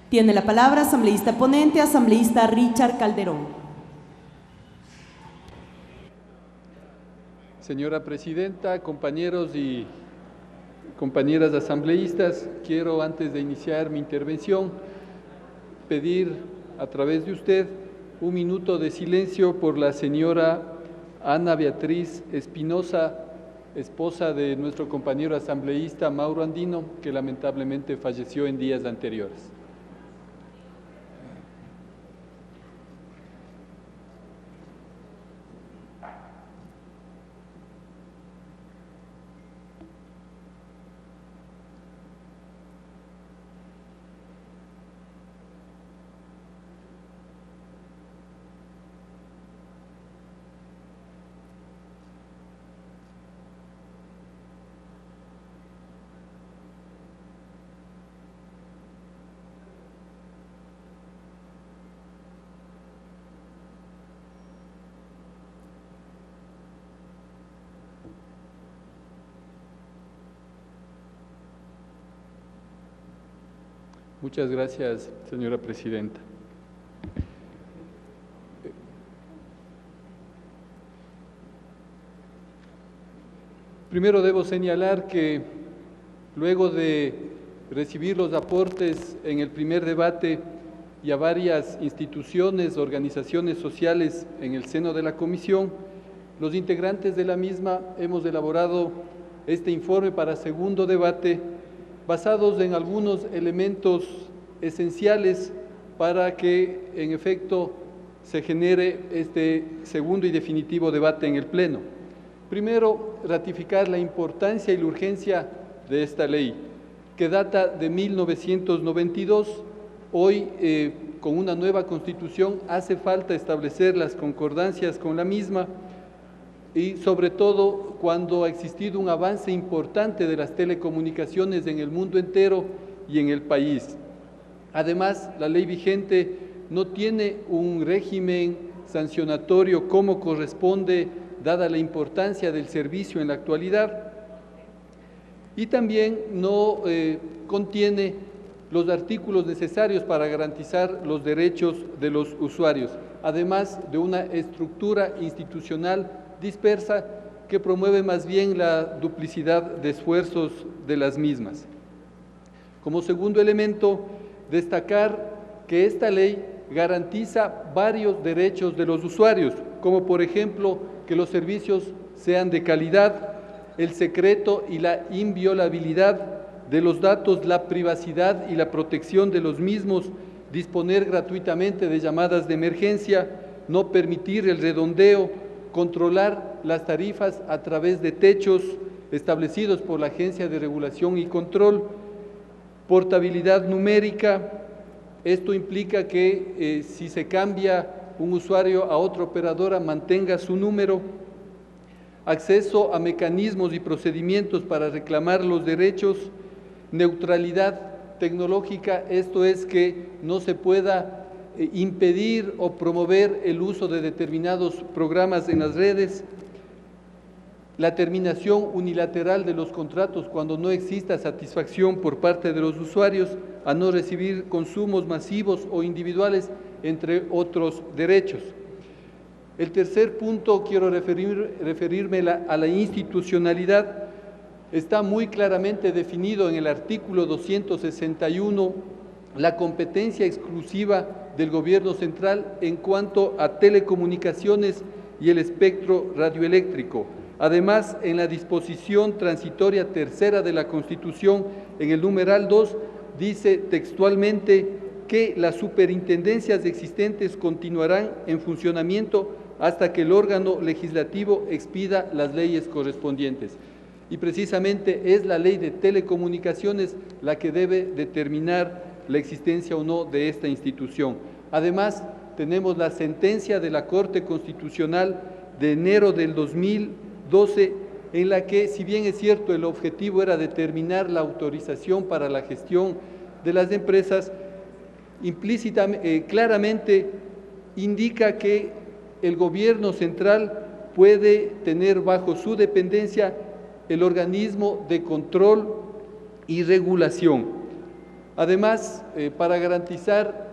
Tiene la palabra asambleísta ponente, asambleísta Richard Calderón. Señora Presidenta, compañeros y compañeras asambleístas, quiero antes de iniciar mi intervención pedir a través de usted un minuto de silencio por la señora Ana Beatriz Espinosa, esposa de nuestro compañero asambleísta Mauro Andino, que lamentablemente falleció en días anteriores. Muchas gracias, señora Presidenta. Primero debo señalar que luego de recibir los aportes en el primer debate y a varias instituciones, organizaciones sociales en el seno de la comisión, los integrantes de la misma hemos elaborado este informe para segundo debate basados en algunos elementos esenciales para que, en efecto, se genere este segundo y definitivo debate en el Pleno. Primero, ratificar la importancia y la urgencia de esta ley, que data de 1992. Hoy, con una nueva Constitución, hace falta establecer las concordancias con la misma, y sobre todo cuando ha existido un avance importante de las telecomunicaciones en el mundo entero y en el país. Además, la ley vigente no tiene un régimen sancionatorio como corresponde, dada la importancia del servicio en la actualidad, y también no contiene los artículos necesarios para garantizar los derechos de los usuarios, además de una estructura institucional dispersa que promueve más bien la duplicidad de esfuerzos de las mismas. Como segundo elemento, destacar que esta ley garantiza varios derechos de los usuarios, como por ejemplo que los servicios sean de calidad, el secreto y la inviolabilidad de los datos, la privacidad y la protección de los mismos, disponer gratuitamente de llamadas de emergencia, no permitir el redondeo, controlar las tarifas a través de techos establecidos por la Agencia de Regulación y Control, portabilidad numérica. Esto implica que si se cambia un usuario a otra operadora, mantenga su número, acceso a mecanismos y procedimientos para reclamar los derechos, neutralidad tecnológica, esto es que no se pueda impedir o promover el uso de determinados programas en las redes, la terminación unilateral de los contratos cuando no exista satisfacción por parte de los usuarios, a no recibir consumos masivos o individuales, entre otros derechos. El tercer punto, quiero referirme a la institucionalidad. Está muy claramente definido en el artículo 261 la competencia exclusiva del Gobierno central en cuanto a telecomunicaciones y el espectro radioeléctrico. Además, en la disposición transitoria tercera de la Constitución, en el numeral 2, dice textualmente que las superintendencias existentes continuarán en funcionamiento hasta que el órgano legislativo expida las leyes correspondientes. Y precisamente es la ley de telecomunicaciones la que debe determinar la existencia o no de esta institución. Además, tenemos la sentencia de la Corte Constitucional de enero del 2012, en la que, si bien es cierto, el objetivo era determinar la autorización para la gestión de las empresas, claramente indica que el Gobierno central puede tener bajo su dependencia el organismo de control y regulación. Además, para garantizar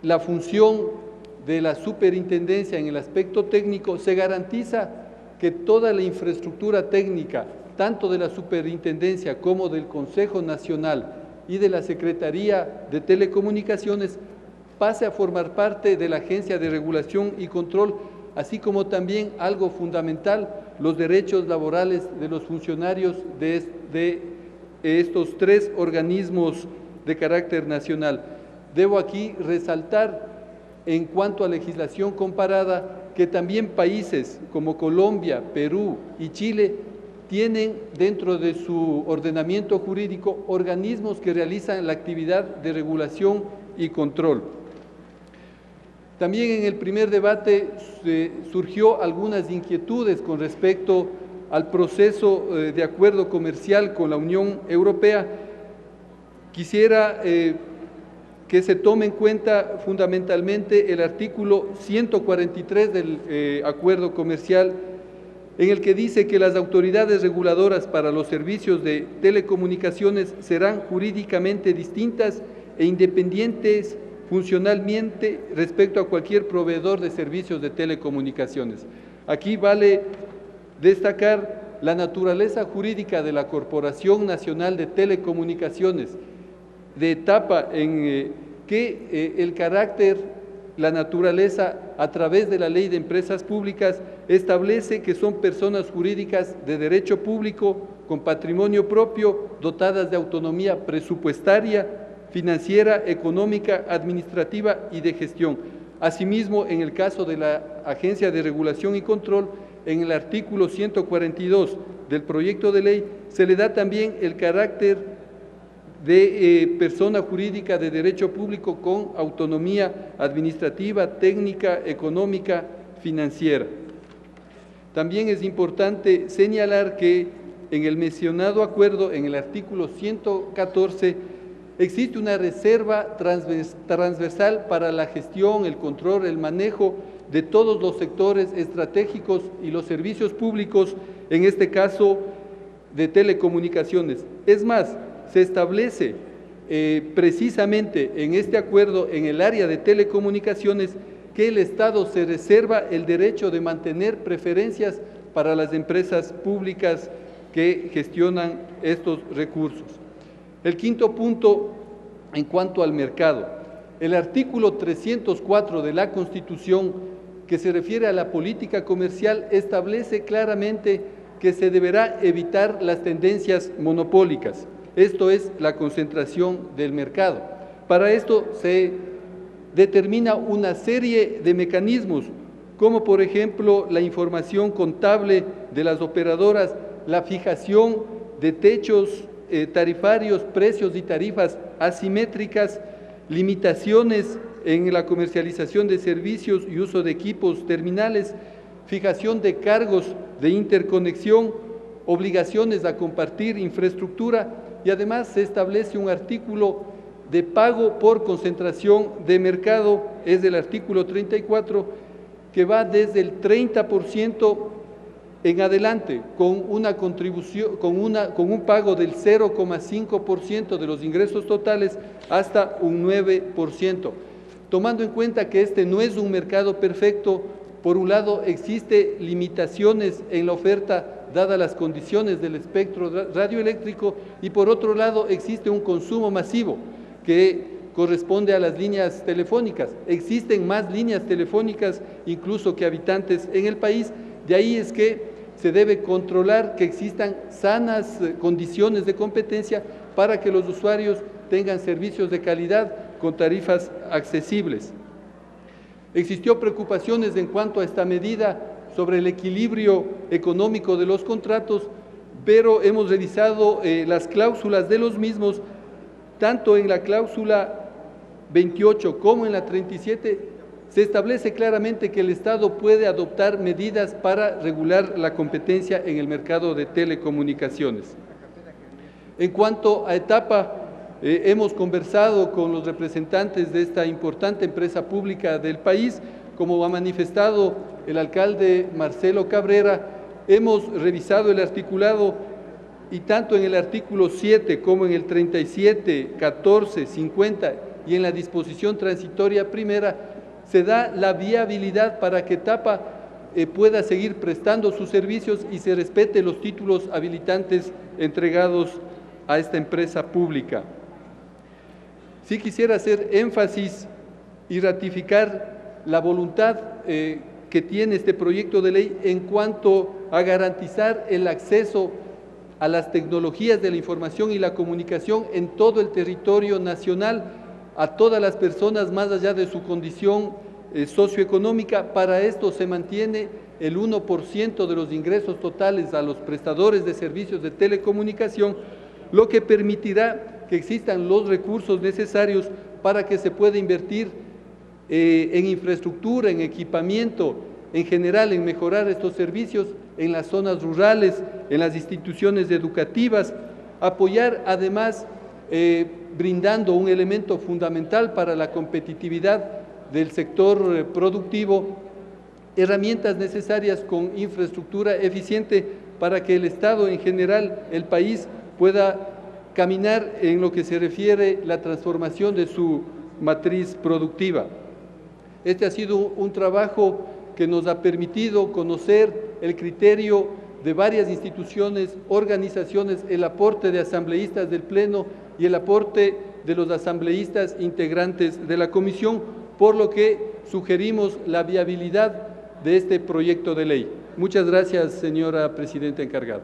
la función de la superintendencia en el aspecto técnico, se garantiza que toda la infraestructura técnica, tanto de la superintendencia como del Consejo Nacional y de la Secretaría de Telecomunicaciones, pase a formar parte de la Agencia de Regulación y Control, así como también algo fundamental, los derechos laborales de los funcionarios de estos tres organismos de carácter nacional. Debo aquí resaltar, en cuanto a legislación comparada, que también países como Colombia, Perú y Chile tienen dentro de su ordenamiento jurídico organismos que realizan la actividad de regulación y control. También en el primer debate surgió algunas inquietudes con respecto al proceso de acuerdo comercial con la Unión Europea. Quisiera que se tome en cuenta fundamentalmente el artículo 143 del acuerdo comercial, en el que dice que las autoridades reguladoras para los servicios de telecomunicaciones serán jurídicamente distintas e independientes funcionalmente respecto a cualquier proveedor de servicios de telecomunicaciones. Aquí vale destacar la naturaleza jurídica de la Corporación Nacional de Telecomunicaciones, de etapa en que el carácter, la naturaleza, a través de la Ley de Empresas Públicas, establece que son personas jurídicas de derecho público, con patrimonio propio, dotadas de autonomía presupuestaria, financiera, económica, administrativa y de gestión. Asimismo, en el caso de la Agencia de Regulación y Control, en el artículo 142 del proyecto de ley, se le da también el carácter de persona jurídica de derecho público con autonomía administrativa, técnica, económica, financiera. También es importante señalar que en el mencionado acuerdo, en el artículo 114, existe una reserva transversal para la gestión, el control, el manejo de todos los sectores estratégicos y los servicios públicos, en este caso de telecomunicaciones. Es más, se establece precisamente en este acuerdo, en el área de telecomunicaciones, que el Estado se reserva el derecho de mantener preferencias para las empresas públicas que gestionan estos recursos. El quinto punto, en cuanto al mercado, el artículo 304 de la Constitución, que se refiere a la política comercial, establece claramente que se deberá evitar las tendencias monopólicas. Esto es la concentración del mercado. Para esto se determina una serie de mecanismos, como por ejemplo la información contable de las operadoras, la fijación de techos tarifarios, precios y tarifas asimétricas, limitaciones en la comercialización de servicios y uso de equipos terminales, fijación de cargos de interconexión, obligaciones a compartir infraestructura, y además se establece un artículo de pago por concentración de mercado, es el artículo 34, que va desde el 30% en adelante, con una contribución, con un pago del 0,5% de los ingresos totales hasta un 9%. Tomando en cuenta que este no es un mercado perfecto, por un lado existe limitaciones en la oferta dadas las condiciones del espectro radioeléctrico, y por otro lado existe un consumo masivo que corresponde a las líneas telefónicas. Existen más líneas telefónicas incluso que habitantes en el país. De ahí es que se debe controlar que existan sanas condiciones de competencia para que los usuarios tengan servicios de calidad con tarifas accesibles. Existió preocupaciones en cuanto a esta medida sobre el equilibrio económico de los contratos, pero hemos revisado las cláusulas de los mismos, tanto en la cláusula 28 como en la 37, se establece claramente que el Estado puede adoptar medidas para regular la competencia en el mercado de telecomunicaciones. En cuanto a etapa, hemos conversado con los representantes de esta importante empresa pública del país. Como ha manifestado el alcalde Marcelo Cabrera, hemos revisado el articulado y tanto en el artículo 7 como en el 37, 14, 50 y en la disposición transitoria primera, se da la viabilidad para que Tapa pueda seguir prestando sus servicios y se respete los títulos habilitantes entregados a esta empresa pública. Sí quisiera hacer énfasis y ratificar la voluntad que tiene este proyecto de ley en cuanto a garantizar el acceso a las tecnologías de la información y la comunicación en todo el territorio nacional, a todas las personas más allá de su condición socioeconómica. Para esto se mantiene el 1% de los ingresos totales a los prestadores de servicios de telecomunicación, lo que permitirá que existan los recursos necesarios para que se pueda invertir en infraestructura, en equipamiento, en general en mejorar estos servicios en las zonas rurales, en las instituciones educativas, apoyar además brindando un elemento fundamental para la competitividad del sector productivo, herramientas necesarias con infraestructura eficiente para que el Estado en general, el país, pueda caminar en lo que se refiere a la transformación de su matriz productiva. Este ha sido un trabajo que nos ha permitido conocer el criterio de varias instituciones, organizaciones, el aporte de asambleístas del Pleno y el aporte de los asambleístas integrantes de la Comisión, por lo que sugerimos la viabilidad de este proyecto de ley. Muchas gracias, señora Presidenta encargada.